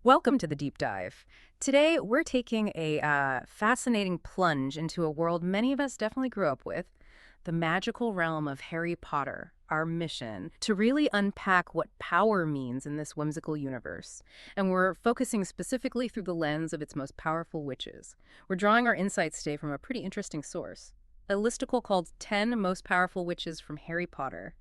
Welcome to the deep dive. Today, we're taking a fascinating plunge into a world many of us definitely grew up with, the magical realm of Harry Potter. Our mission to really unpack what power means in this whimsical universe. And we're focusing specifically through the lens of its most powerful witches. We're drawing our insights today from a pretty interesting source, a listicle called 10 Most Powerful Witches from Harry Potter.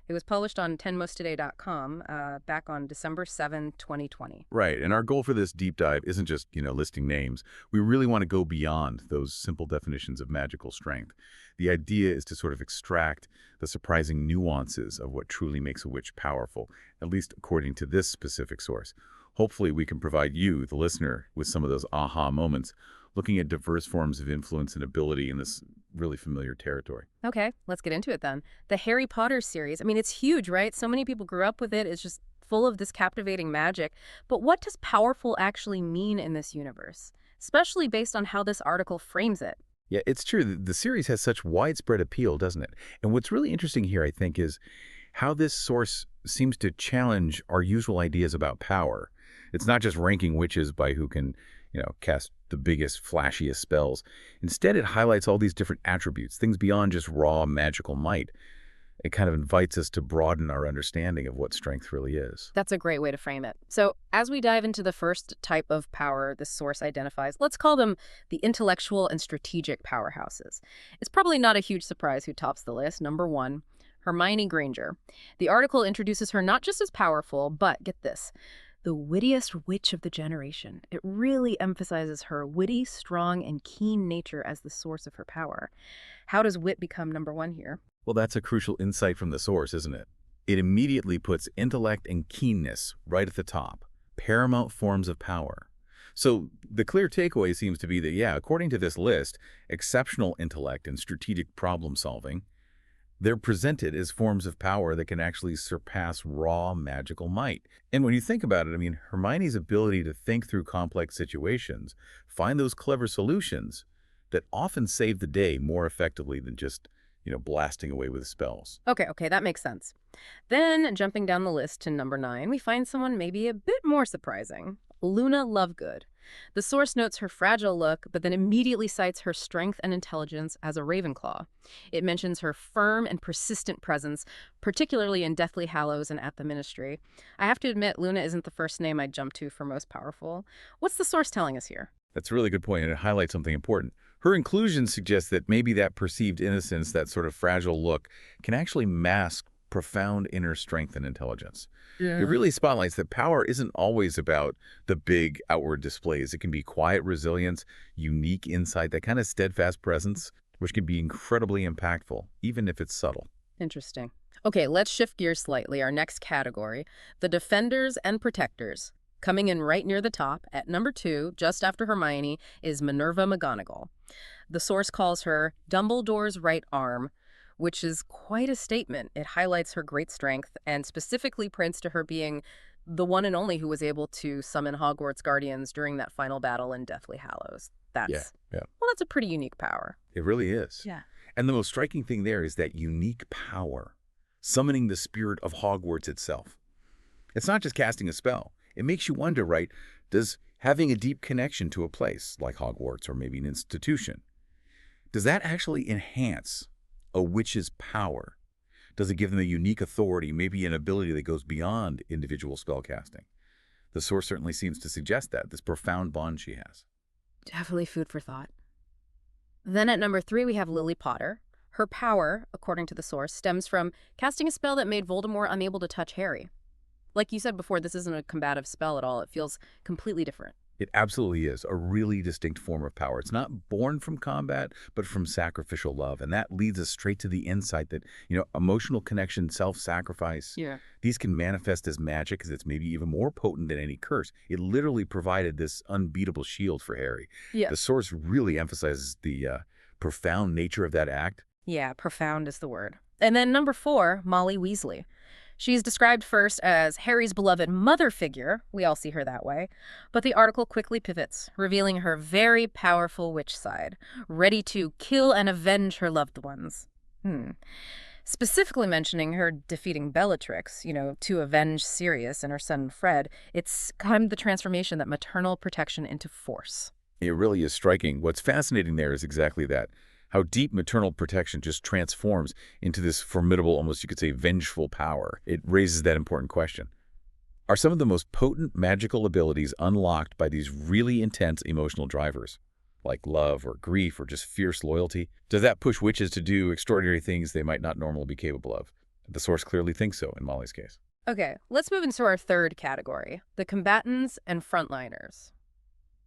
It was published on 10mosttoday.com back on December 7, 2020. Right, and our goal for this deep dive isn't just, listing names. We really want to go beyond those simple definitions of magical strength. The idea is to sort of extract the surprising nuances of what truly makes a witch powerful, at least according to this specific source. Hopefully, we can provide you, the listener, with some of those aha moments, looking at diverse forms of influence and ability in this really familiar territory. Okay, let's get into it then. The Harry Potter series, I mean, it's huge, right? So many people grew up with it. It's just full of this captivating magic. But what does powerful actually mean in this universe? Especially based on how this article frames it. Yeah, it's true. The series has such widespread appeal, doesn't it? And what's really interesting here, I think, is how this source seems to challenge our usual ideas about power. It's not just ranking witches by who can, cast the biggest, flashiest spells. Instead, it highlights all these different attributes, things beyond just raw magical might. It kind of invites us to broaden our understanding of what strength really is. That's a great way to frame it. So, as we dive into the first type of power this source identifies, let's call them the intellectual and strategic powerhouses. It's probably not a huge surprise who tops the list. Number one, Hermione Granger. The article introduces her not just as powerful, but get this, the wittiest witch of the generation. It really emphasizes her witty, strong, and keen nature as the source of her power. How does wit become number one here? Well, that's a crucial insight from the source, isn't it? It immediately puts intellect and keenness right at the top, paramount forms of power. So the clear takeaway seems to be that, yeah, according to this list, exceptional intellect and strategic problem solving, they're presented as forms of power that can actually surpass raw magical might. And when you think about it, I mean, Hermione's ability to think through complex situations, find those clever solutions that often save the day more effectively than just, blasting away with spells. Okay, that makes sense. Then, jumping down the list to number 9, we find someone maybe a bit more surprising. Luna Lovegood. The source notes her fragile look, but then immediately cites her strength and intelligence as a Ravenclaw. It mentions her firm and persistent presence, particularly in Deathly Hallows and at the Ministry. I have to admit, Luna isn't the first name I'd jump to for most powerful. What's the source telling us here? That's a really good point, and it highlights something important. Her inclusion suggests that maybe that perceived innocence, that sort of fragile look, can actually mask profound inner strength and intelligence. Yeah. It really spotlights that power isn't always about the big outward displays. It can be quiet resilience, unique insight, that kind of steadfast presence, which can be incredibly impactful, even if it's subtle. Interesting. Okay, let's shift gears slightly. Our next category, the defenders and protectors. Coming in right near the top, at number 2, just after Hermione, is Minerva McGonagall. The source calls her Dumbledore's right arm, which is quite a statement. It highlights her great strength and specifically points to her being the one and only who was able to summon Hogwarts guardians during that final battle in Deathly Hallows. Yeah. Well, that's a pretty unique power. It really is. Yeah. And the most striking thing there is that unique power, summoning the spirit of Hogwarts itself. It's not just casting a spell. It makes you wonder, right, does having a deep connection to a place like Hogwarts or maybe an institution, does that actually enhance a witch's power? Does it give them a unique authority, maybe an ability that goes beyond individual spellcasting? The source certainly seems to suggest that, this profound bond she has. Definitely food for thought. Then at number 3, we have Lily Potter. Her power, according to the source, stems from casting a spell that made Voldemort unable to touch Harry. Like you said before, this isn't a combative spell at all. It feels completely different. It absolutely is a really distinct form of power. It's not born from combat, but from sacrificial love. And that leads us straight to the insight that, emotional connection, self-sacrifice, these can manifest as magic because it's maybe even more potent than any curse. It literally provided this unbeatable shield for Harry. Yeah. The source really emphasizes the profound nature of that act. Yeah, profound is the word. And then number 4, Molly Weasley. She's described first as Harry's beloved mother figure. We all see her that way. But the article quickly pivots, revealing her very powerful witch side, ready to kill and avenge her loved ones. specifically mentioning her defeating Bellatrix, to avenge Sirius and her son Fred. It's kind of the transformation, that maternal protection into force. It really is striking. What's fascinating there is exactly that, how deep maternal protection just transforms into this formidable, almost you could say vengeful power. It raises that important question. Are some of the most potent magical abilities unlocked by these really intense emotional drivers, like love or grief or just fierce loyalty? Does that push witches to do extraordinary things they might not normally be capable of? The source clearly thinks so in Molly's case. Okay, let's move into our third category, the combatants and frontliners.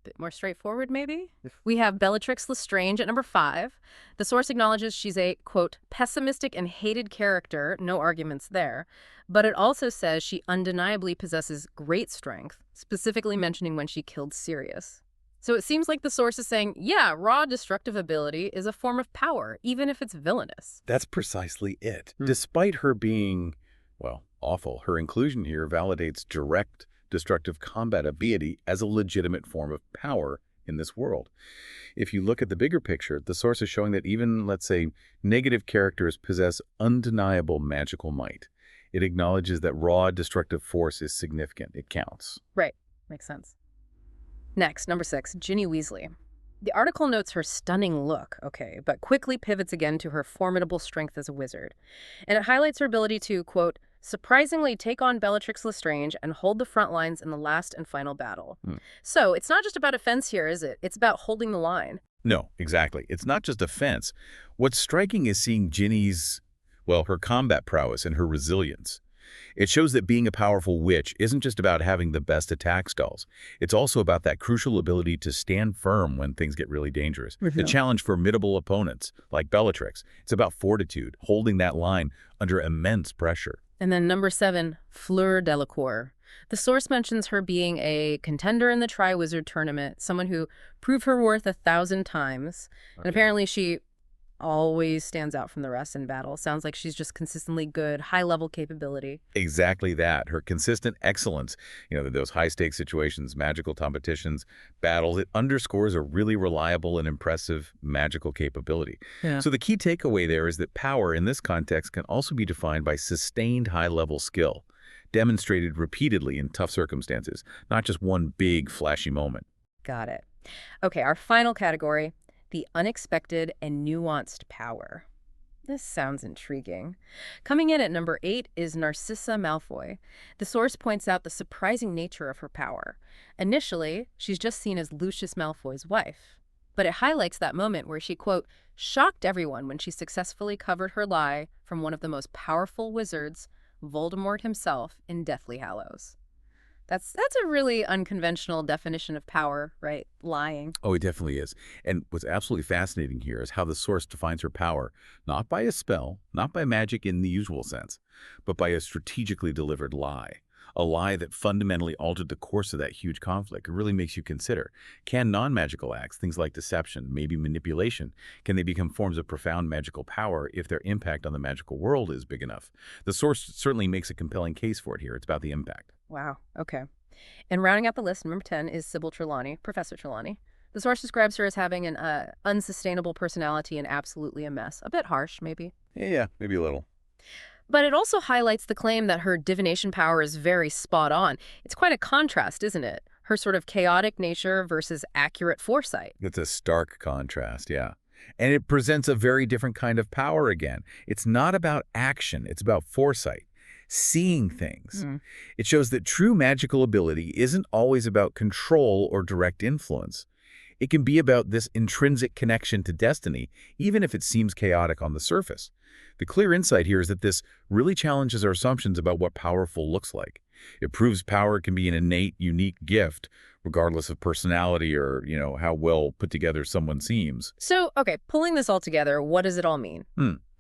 Bit more straightforward, maybe? We have Bellatrix Lestrange at number 5. The source acknowledges she's a, quote, pessimistic and hated character, no arguments there, but it also says she undeniably possesses great strength, specifically mentioning when she killed Sirius. So it seems like the source is saying, yeah, raw destructive ability is a form of power, even if it's villainous. That's precisely it. Despite her being, well, awful, her inclusion here validates direct destructive combat ability as a legitimate form of power in this world. If you look at the bigger picture, the source is showing that even, let's say, negative characters possess undeniable magical might. It acknowledges that raw destructive force is significant. It counts. Right. Makes sense. Next, number 6, Ginny Weasley. The article notes her stunning look, okay, but quickly pivots again to her formidable strength as a wizard. And it highlights her ability to, quote, surprisingly take on Bellatrix Lestrange and hold the front lines in the last and final battle. So it's not just about offense here, is it? It's about holding the line. No, exactly. It's not just offense. What's striking is seeing Ginny's, well, her combat prowess and her resilience. It shows that being a powerful witch isn't just about having the best attack spells. It's also about that crucial ability to stand firm when things get really dangerous. To challenge formidable opponents, like Bellatrix. It's about fortitude, holding that line under immense pressure. And then number 7, Fleur Delacour. The source mentions her being a contender in the Triwizard Tournament, someone who proved her worth 1,000 times. And apparently she always stands out from the rest in battle. Sounds like she's just consistently good, high-level capability. Exactly that. Her consistent excellence, those high-stakes situations, magical competitions, battles, it underscores a really reliable and impressive magical capability. Yeah. So the key takeaway there is that power in this context can also be defined by sustained high-level skill, demonstrated repeatedly in tough circumstances, not just one big, flashy moment. Got it. Okay, our final category, the unexpected and nuanced power. This sounds intriguing. Coming in at number 8 is Narcissa Malfoy. The source points out the surprising nature of her power. Initially, she's just seen as Lucius Malfoy's wife. But it highlights that moment where she, quote, shocked everyone when she successfully covered her lie from one of the most powerful wizards, Voldemort himself, in Deathly Hallows. That's a really unconventional definition of power, right? Lying. Oh, it definitely is. And what's absolutely fascinating here is how the source defines her power, not by a spell, not by magic in the usual sense, but by a strategically delivered lie. A lie that fundamentally altered the course of that huge conflict. It really makes you consider, can non-magical acts, things like deception, maybe manipulation, can they become forms of profound magical power if their impact on the magical world is big enough? The source certainly makes a compelling case for it here. It's about the impact. Wow. Okay. And rounding out the list, number 10 is Sybil Trelawney, Professor Trelawney. The source describes her as having an unsustainable personality and absolutely a mess. A bit harsh, maybe. Yeah, maybe a little. But it also highlights the claim that her divination power is very spot on. It's quite a contrast, isn't it? Her sort of chaotic nature versus accurate foresight. It's a stark contrast, yeah. And it presents a very different kind of power again. It's not about action, it's about foresight. Seeing things. It shows that true magical ability isn't always about control or direct influence. It can be about this intrinsic connection to destiny, even if it seems chaotic on the surface. The clear insight here is that this really challenges our assumptions about what powerful looks like. It proves power can be an innate, unique gift, regardless of personality or, how well put together someone seems. So, okay, pulling this all together, what does it all mean?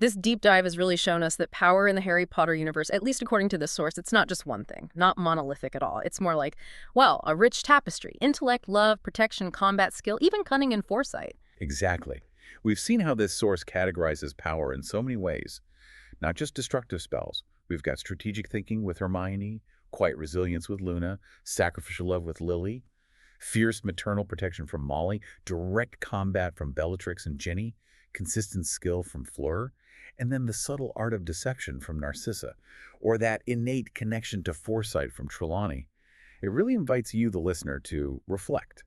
This deep dive has really shown us that power in the Harry Potter universe, at least according to this source, it's not just one thing, not monolithic at all. It's more like, well, a rich tapestry, intellect, love, protection, combat skill, even cunning and foresight. Exactly. We've seen how this source categorizes power in so many ways, not just destructive spells. We've got strategic thinking with Hermione, quiet resilience with Luna, sacrificial love with Lily, fierce maternal protection from Molly, direct combat from Bellatrix and Ginny, consistent skill from Fleur. And then the subtle art of deception from Narcissa, or that innate connection to foresight from Trelawney. It really invites you, the listener, to reflect.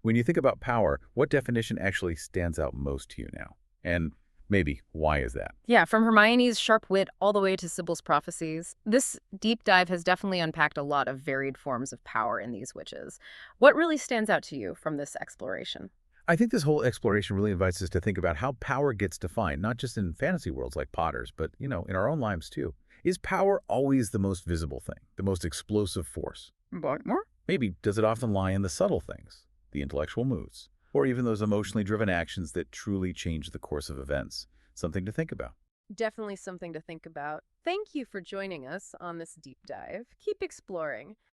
When you think about power, what definition actually stands out most to you now? And maybe why is that? Yeah, from Hermione's sharp wit all the way to Sybil's prophecies, this deep dive has definitely unpacked a lot of varied forms of power in these witches. What really stands out to you from this exploration? I think this whole exploration really invites us to think about how power gets defined, not just in fantasy worlds like Potter's, but, in our own lives too. Is power always the most visible thing, the most explosive force? What more? Maybe does it often lie in the subtle things, the intellectual moves, or even those emotionally driven actions that truly change the course of events? Something to think about. Definitely something to think about. Thank you for joining us on this deep dive. Keep exploring.